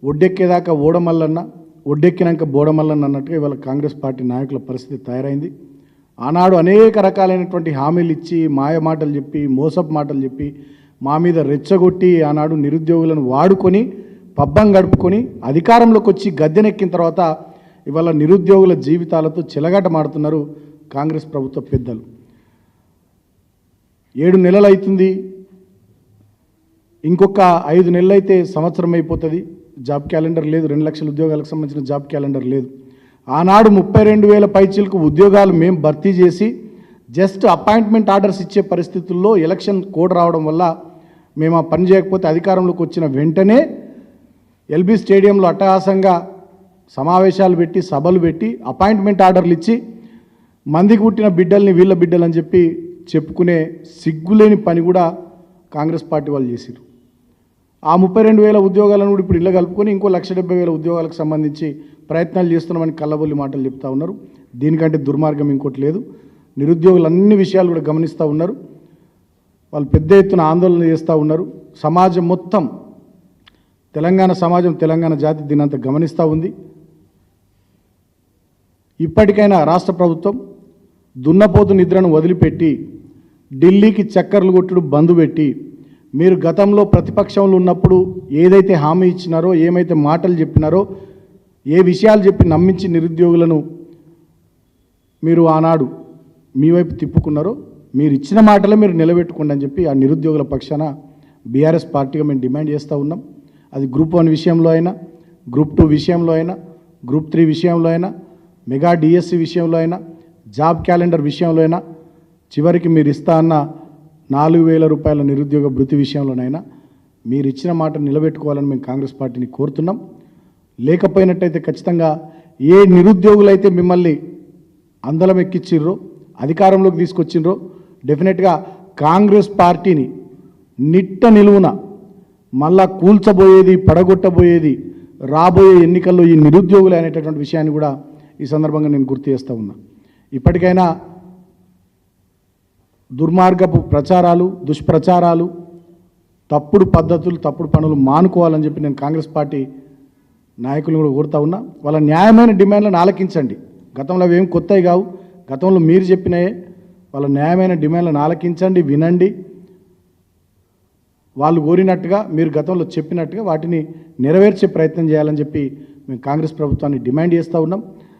ఒడ్డెక్కేదాకా ఓడమల్లన్న, ఒడ్డెక్కినాక బోడమల్లన్న అన్నట్టుగా ఇవాళ కాంగ్రెస్ పార్టీ నాయకుల పరిస్థితి తయారైంది. ఆనాడు అనేక రకాలైనటువంటి హామీలు ఇచ్చి, మాయ మాటలు చెప్పి, మోసపు మాటలు చెప్పి, మా మీద రెచ్చగొట్టి ఆనాడు నిరుద్యోగులను వాడుకొని పబ్బం గడుపుకొని అధికారంలోకి వచ్చి గద్దెనెక్కిన తర్వాత ఇవాళ నిరుద్యోగుల జీవితాలతో చెలగాటమాడుతున్నారు కాంగ్రెస్ ప్రభుత్వ పెద్దలు. 7 నెలలు అవుతుంది, ఇంకొక 5 నెలలు అయితే సంవత్సరం అయిపోతుంది. జాబ్ క్యాలెండర్ లేదు, 2 లక్షల ఉద్యోగాలకు సంబంధించిన జాబ్ క్యాలెండర్ లేదు. ఆనాడు 32,000 పైచీలకు ఉద్యోగాలు మేము భర్తీ చేసి జస్ట్ అపాయింట్మెంట్ ఆర్డర్స్ ఇచ్చే పరిస్థితుల్లో ఎలక్షన్ కోడ్ రావడం వల్ల మేము ఆ పని చేయకపోతే అధికారంలోకి వచ్చిన వెంటనే ఎల్బీ స్టేడియంలో అట్టహాసంగా సమావేశాలు పెట్టి, సభలు పెట్టి, అపాయింట్మెంట్ ఆర్డర్లు ఇచ్చి మందికి పుట్టిన బిడ్డల్ని వీళ్ళ బిడ్డలని చెప్పి చెప్పుకునే సిగ్గులేని పని కూడా కాంగ్రెస్ పార్టీ వాళ్ళు చేశారు. ఆ 32,000 ఉద్యోగాలను కూడా ఇప్పుడు ఇళ్ళ కలుపుకొని ఇంకో 1,70,000 ఉద్యోగాలకు సంబంధించి ప్రయత్నాలు చేస్తున్నామని కళ్ళబొల్లి మాటలు చెప్తా ఉన్నారు. దీనికంటే దుర్మార్గం ఇంకోటి లేదు. నిరుద్యోగులు అన్ని విషయాలు కూడా గమనిస్తూ ఉన్నారు. వాళ్ళు పెద్ద ఎత్తున ఆందోళన చేస్తూ ఉన్నారు. సమాజం మొత్తం, తెలంగాణ సమాజం, తెలంగాణ జాతి దీనంతా గమనిస్తూ ఉంది. ఇప్పటికైనా రాష్ట్ర ప్రభుత్వం దున్నపోతు నిద్రను వదిలిపెట్టి ఢిల్లీకి చక్కర్లు కొట్టుడు బంద్ పెట్టి, మీరు గతంలో ప్రతిపక్షంలో ఉన్నప్పుడు ఏదైతే హామీ ఇచ్చినారో, ఏమైతే మాటలు చెప్పినారో, ఏ విషయాలు చెప్పి నమ్మించి నిరుద్యోగులను మీరు ఆనాడు మీ వైపు తిప్పుకున్నారో, మీరు ఇచ్చిన మాటలే మీరు నిలబెట్టుకోండి అని చెప్పి ఆ నిరుద్యోగుల పక్షాన బీఆర్ఎస్ పార్టీగా మేము డిమాండ్ చేస్తూ ఉన్నాం. అది గ్రూప్ 1 విషయంలో అయినా, గ్రూప్ 2 విషయంలో అయినా, గ్రూప్ 3 విషయంలో అయినా, మెగా డిఎస్సి విషయంలో అయినా, జాబ్ క్యాలెండర్ విషయంలో అయినా, చివరికి మీరు ఇస్తా అన్న 4,000 రూపాయల నిరుద్యోగ భృతి విషయంలోనైనా మీరు ఇచ్చిన మాట నిలబెట్టుకోవాలని మేము కాంగ్రెస్ పార్టీని కోరుతున్నాం. లేకపోయినట్టయితే ఖచ్చితంగా ఏ నిరుద్యోగులైతే మిమ్మల్ని అందలం ఎక్కిచ్చిర్రో, అధికారంలోకి తీసుకొచ్చిర్రో, డెఫినెట్గా కాంగ్రెస్ పార్టీని నిట్ట నిలువున మళ్ళా కూల్చబోయేది, పడగొట్టబోయేది రాబోయే ఎన్నికల్లో ఈ నిరుద్యోగులు అనేటటువంటి విషయాన్ని కూడా ఈ సందర్భంగా నేను గుర్తు చేస్తూ ఉన్నా. ఇప్పటికైనా దుర్మార్గపు ప్రచారాలు, దుష్ప్రచారాలు, తప్పుడు పద్ధతులు, తప్పుడు పనులు మానుకోవాలని చెప్పి నేను కాంగ్రెస్ పార్టీ నాయకులను కూడా కోరుతా ఉన్నా. వాళ్ళ న్యాయమైన డిమాండ్లను ఆలకించండి. గతంలో అవి ఏం కొత్తవి కావు, గతంలో మీరు చెప్పినాయే. వాళ్ళ న్యాయమైన డిమాండ్లను ఆలకించండి, వినండి. వాళ్ళు కోరినట్టుగా, మీరు గతంలో చెప్పినట్టుగా వాటిని నెరవేర్చే ప్రయత్నం చేయాలని చెప్పి మేము కాంగ్రెస్ ప్రభుత్వాన్ని డిమాండ్ చేస్తూ ఉన్నాం.